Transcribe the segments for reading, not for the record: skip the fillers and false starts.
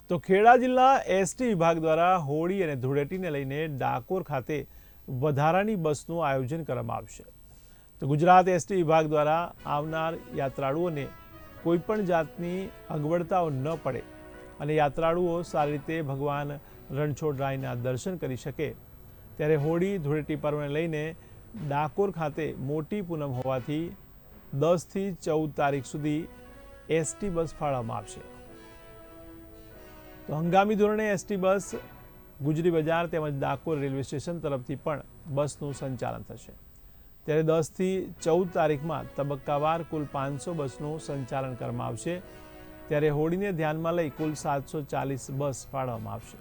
તો ખેડા જિલ્લા એસટી વિભાગ દ્વારા હોળી અને ધૂળેટીને લઈને ડાકોર ખાતે વધારાની બસનું આયોજન કરવામાં આવશે। તો ગુજરાત એસટી વિભાગ દ્વારા આવનાર યાત્રાળુઓને કોઈપણ જાતની અગવડતાઓ ન પડે અને યાત્રાળુઓ સારી રીતે ભગવાન રણછોડરાયના દર્શન કરી શકે ત્યારે હોળી ધૂળેટી પર્વને લઈને ડાકોર ખાતે મોટી પૂનમ હોવાથી 10 થી 14 તારીખ સુધી એસટી બસ ફાળવવામાં આવશે। તો હંગામી ધોરણે એસટી બસ ગુજરી બજાર તેમજ ડાકોર રેલવે સ્ટેશન તરફથી પણ બસનું સંચાલન થશે। ત્યારે 10 થી 14 તારીખમાં તબક્કાવાર કુલ 500 બસનું સંચાલન કરવામાં આવશે। ત્યારે હોળીને ધ્યાનમાં લઈ કુલ 740 બસ ફાળવવામાં આવશે।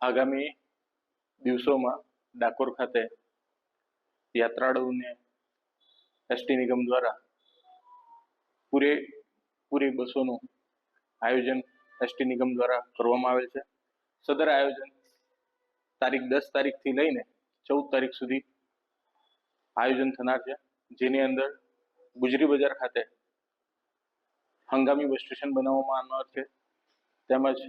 આગામી દિવસોમાં ડાકોર ખાતે યાત્રાળુઓને એસટી નિગમ દ્વારા પૂરી બસોનું આયોજન એસટી નિગમ દ્વારા કરવામાં આવેલ છે। સદર આયોજન તારીખ 10 તારીખથી લઈને 14 તારીખ સુધી આયોજન થનાર છે, જેની અંદર ગુજરી બજાર ખાતે હંગામી બસ સ્ટેશન બનાવવામાં આવનાર છે, તેમજ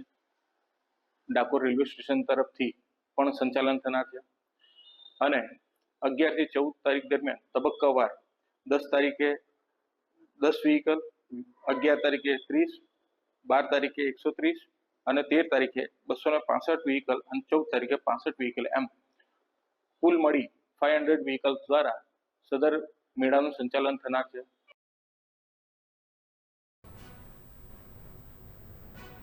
ડાકોર રેલવે સ્ટેશન તરફથી પણ સંચાલન થનાર છે અને 11 થી 14 તારીખ દરમિયાન તબક્કાવાર 10 તારીખે 10 વ્હીકલ, 11 તારીખે 30, 12 તારીખે 130 અને 13 તારીખે 265 વ્હીકલ અને 14 તારીખે 65 વ્હીકલ એમ કુલ મળી 500 વ્હીકલ દ્વારા સદર મેળાનું સંચાલન થનાર છે।